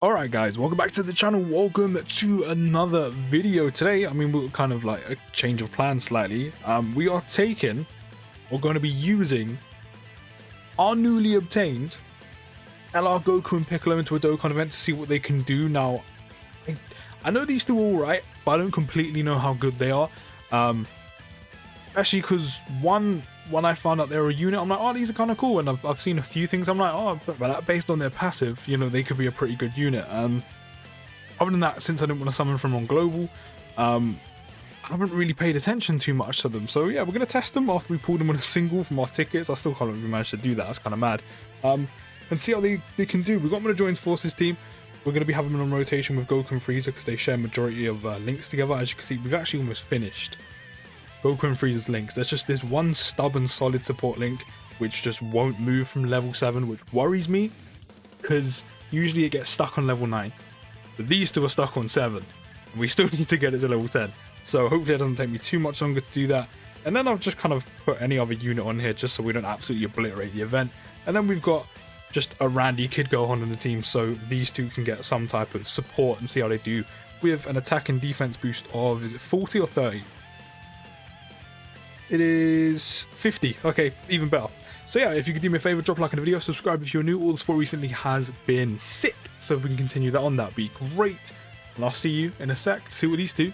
Alright guys, welcome back to the channel, welcome to another video. Today, we're kind of like a change of plans slightly. We are going to be using our newly obtained LR Goku and Piccolo into a Dokkan event to see what they can do. Now, I know these two are alright, but I don't completely know how good they are. Especially because when I found out they were a unit, I'm like, oh, these are kind of cool. And I've seen a few things, I'm like, oh, but based on their passive, you know, they could be a pretty good unit. Other than that, since I didn't want to summon from on global, I haven't really paid attention too much to them. So yeah, we're going to test them after we pulled them on a single from our tickets. I still can't believe we managed to do that. That's kind of mad. And see how they can do. We've got them on a Joins Forces team. We're going to be having them on rotation with Goku and Frieza because they share majority of links together. As you can see, we've actually almost finished Goku and Frieza's links. There's just this one stubborn solid support link which just won't move from level 7, which worries me because usually it gets stuck on level 9, but these two are stuck on 7 and we still need to get it to level 10. So hopefully it doesn't take me too much longer to do that. And then I've just kind of put any other unit on here just so we don't absolutely obliterate the event. And then we've got just a Randy Kid Gohan in the team, so these two can get some type of support and see how they do with an attack and defense boost of, is it 40 or 30? It is 50. Okay, even better. So yeah, if you could do me a favor, drop a like on the video, subscribe if you're new. All the support recently has been sick, so if we can continue that on, that'd be great. And I'll see you in a sec to see what these two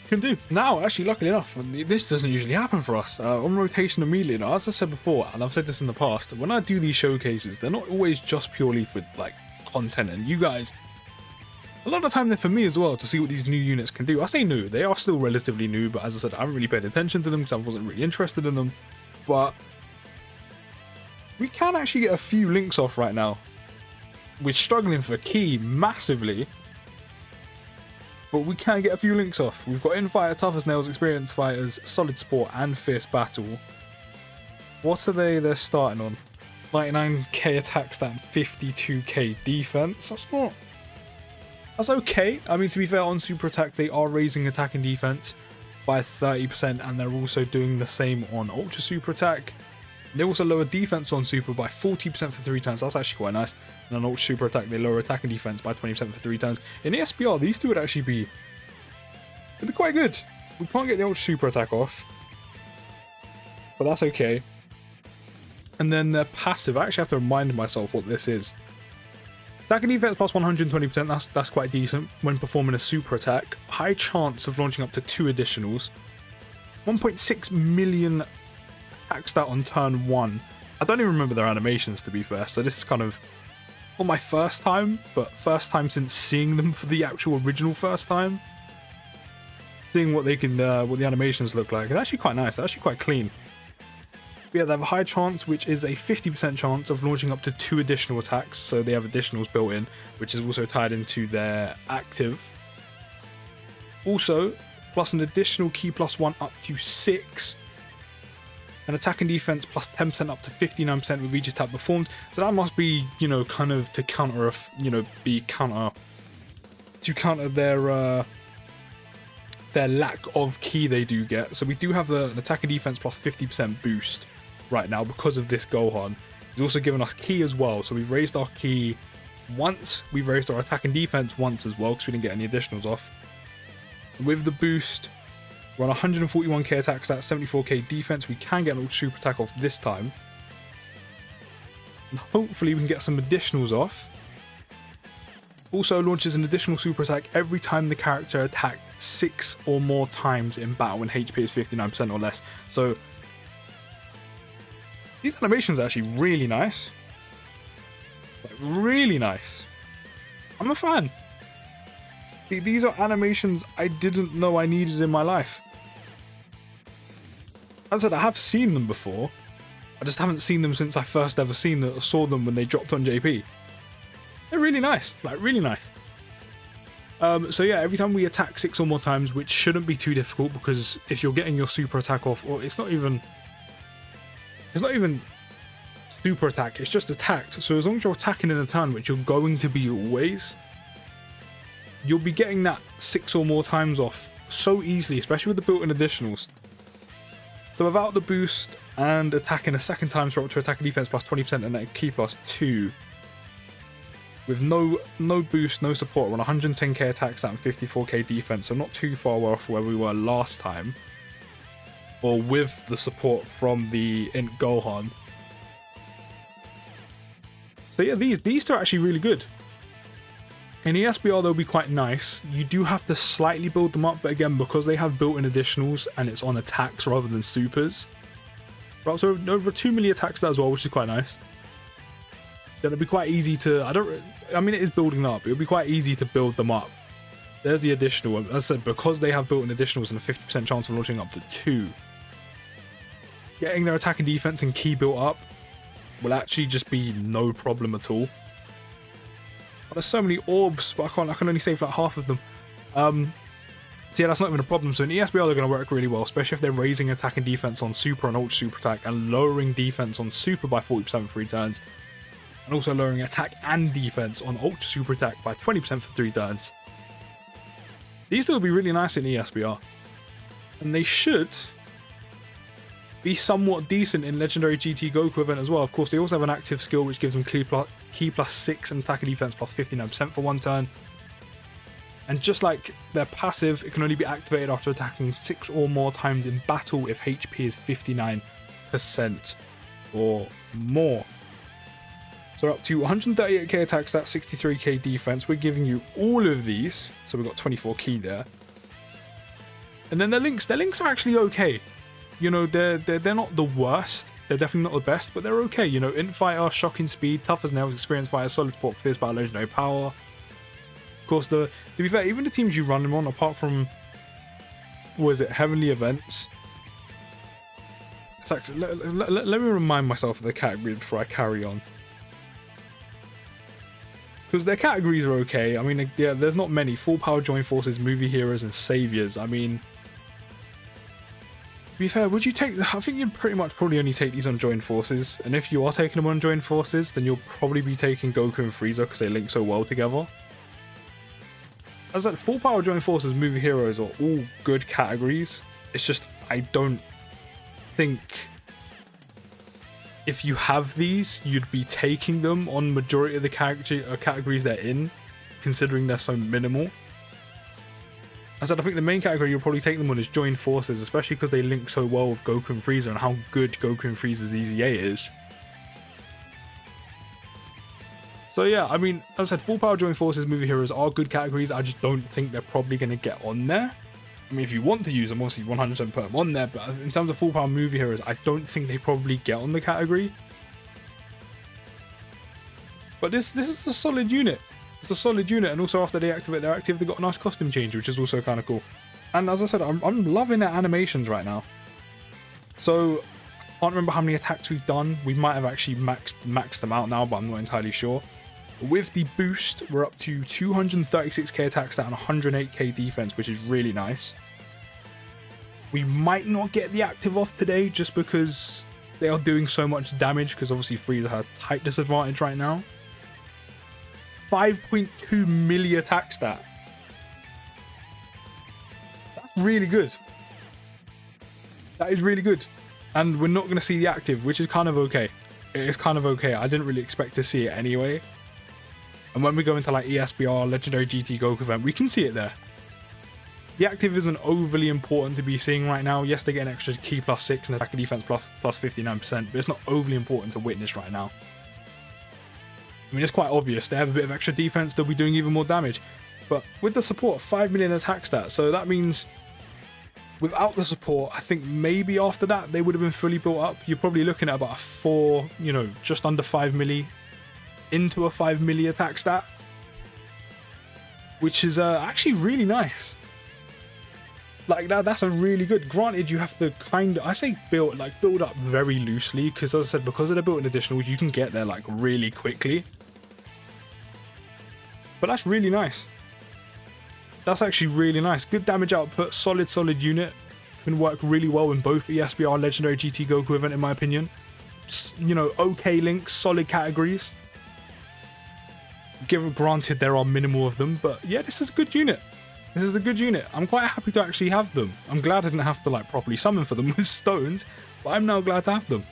can do. Now, actually, luckily enough, this doesn't usually happen for us. On rotation immediately. Now, as I said before, and I've said this in the past, when I do these showcases, they're not always just purely for like content and you guys. A lot of the time they're for me as well, to see what these new units can do. I say new, they are still relatively new, but as I said, I haven't really paid attention to them because I wasn't really interested in them. But we can actually get a few links off right now. We're struggling for key massively, but we can get a few links off. We've got Infighter, Tough as Nails, Experienced Fighters, Solid Support, and Fierce Battle. What are they? They're starting on 99k attack stat and 52k defense. That's okay. I mean, to be fair, on Super Attack, they are raising attack and defense by 30%, and they're also doing the same on Ultra Super Attack. They also lower defense on Super by 40% for 3 turns. That's actually quite nice. And on Ultra Super Attack, they lower attack and defense by 20% for 3 turns. In the SPR, these two would actually be... it'd be quite good. We can't get the Ultra Super Attack off, but that's okay. And then their passive, I actually have to remind myself what this is. Attack and defense plus 120%, that's quite decent when performing a super attack. High chance of launching up to 2 additionals. 1.6 million attack stat on turn 1. I don't even remember their animations, to be fair, so this is kind of not my first time, but first time since seeing them for the actual original first time. Seeing what they can, what the animations look like. It's actually quite nice, they're actually quite clean. Yeah, they have a high chance, which is a 50% chance of launching up to 2 additional attacks, so they have additionals built in, which is also tied into their active. Also, plus an additional key plus 1 up to 6. An attack and defense plus 10% up to 59% with each attack performed. So that must be, you know, kind of to counter, to counter their lack of key they do get. So we do have an attack and defense plus 50% boost right now because of this Gohan. He's also given us key as well, so we've raised our key once, we've raised our attack and defense once as well because we didn't get any additionals off. With the boost, we're on 141k attack stat, 74k defense. We can get an ultra super attack off this time, and hopefully we can get some additionals off. Also launches an additional super attack every time the character attacked 6 or more times in battle when HP is 59% or less. So these animations are actually really nice. Like, really nice. I'm a fan. These are animations I didn't know I needed in my life. As I said, I have seen them before. I just haven't seen them since I first ever saw them when they dropped on JP. They're really nice, like really nice. So yeah, every time we attack 6 or more times, which shouldn't be too difficult because if you're getting your super attack off, or it's not even super attack, it's just attacked. So as long as you're attacking in a turn, which you're going to be always, you'll be getting that 6 or more times off so easily, especially with the built-in additionals. So without the boost and attacking a second time, so up to attack and defense plus 20% and then key plus 2. with no boost, no support. We're on 110k attack stat and 54k defense, so not too far off where we were last time. Or with the support from the Int Gohan. So yeah, these two are actually really good. In ESBR they'll be quite nice. You do have to slightly build them up, but again, because they have built-in additionals and it's on attacks rather than supers. Right, so over 2 million attacks as well, which is quite nice. Then it'll be quite easy to, I mean it is building up, it'll be quite easy to build them up. There's the additional, as I said, because they have built-in additionals and a 50% chance of launching up to 2. Getting their attack and defense and ki built up will actually just be no problem at all. But there's so many orbs, but I can only save like half of them. So yeah, that's not even a problem. So in ESBR they're going to work really well, especially if they're raising attack and defense on super and ultra super attack and lowering defense on super by 40% for 3 turns. And also lowering attack and defense on ultra super attack by 20% for 3 turns. These two will be really nice in ESBR. And they should be somewhat decent in Legendary GT Goku event as well. Of course, they also have an active skill which gives them ki plus 6 and attack and defense plus 59% for 1 turn. And just like their passive, it can only be activated after attacking 6 or more times in battle if HP is 59% or more. So we're up to 138k attack stat, 63k defense. We're giving you all of these. So we've got 24 ki there. And then their links are actually okay. You know, they're not the worst. They're definitely not the best, but they're okay. You know, Int Fighter, Shocking Speed, Tough as Nails, Experienced Fighter, Solid Support, Fierce Battle, Legendary Power. Of course, to be fair, even the teams you run them on, apart from, Heavenly Events. It's actually, let me remind myself of the category before I carry on. Because their categories are okay. I mean, yeah, there's not many. Full Power Joint Forces, Movie Heroes, and Saviors. I mean, to be fair, would you take... I think you'd probably only take these on Joint Forces. And if you are taking them on Joint Forces, then you'll probably be taking Goku and Frieza because they link so well together. As I said, Full Power Joint Forces, Movie Heroes are all good categories. It's just, I don't think if you have these, you'd be taking them on majority of the categories they're in, considering they're so minimal. As I said, I think the main category you'll probably take them on is Joined Forces, especially because they link so well with Goku and Frieza and how good Goku and Frieza's EZA is. So yeah, I mean, as I said, Full Power Joined Forces, Movie Heroes are good categories. I just don't think they're probably going to get on there. I mean, if you want to use them, obviously 100% put them on there, but in terms of Full Power Movie Heroes, I don't think they probably get on the category. But this is a solid unit. It's a solid unit, and also after they activate their active, they got a nice costume change, which is also kind of cool. And as I said, I'm loving their animations right now. So, I can't remember how many attacks we've done. We might have actually maxed them out now, but I'm not entirely sure. With the boost, we're up to 236k attack stat and 108k defense, which is really nice. We might not get the active off today just because they are doing so much damage, because obviously Frieza has a tight disadvantage right now. 5.2 milli attack stat. That's really good. That is really good. And we're not going to see the active, which is kind of okay. It is kind of okay. I didn't really expect to see it anyway. And when we go into like ESBR, Legendary GT Goku event, we can see it there. The active isn't overly important to be seeing right now. Yes, they get an extra ki plus 6 and attack and defense plus 59%, but it's not overly important to witness right now. I mean, it's quite obvious. They have a bit of extra defense, they'll be doing even more damage. But with the support, 5 million attack stats, so that means without the support, I think maybe after that they would have been fully built up. You're probably looking at about a 4, you know, just under 5 milli into a 5 milli attack stat, which is actually really nice. Like that's a really good. Granted, you have to kind of, I say build up very loosely, because as I said, because of the built-in additionals, you can get there like really quickly. But that's really nice. That's actually really nice. Good damage output, solid unit. Can work really well in both ESBR and Legendary GT Goku event, in my opinion. You know, okay links, solid categories. Granted, there are minimal of them, but yeah, this is a good unit. This is a good unit. I'm quite happy to actually have them. I'm glad I didn't have to like properly summon for them with stones, but I'm now glad to have them.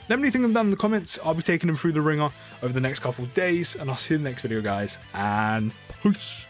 Let me know you think of them down in the comments. I'll be taking them through the ringer over the next couple of days, and I'll see you in the next video, guys, and peace.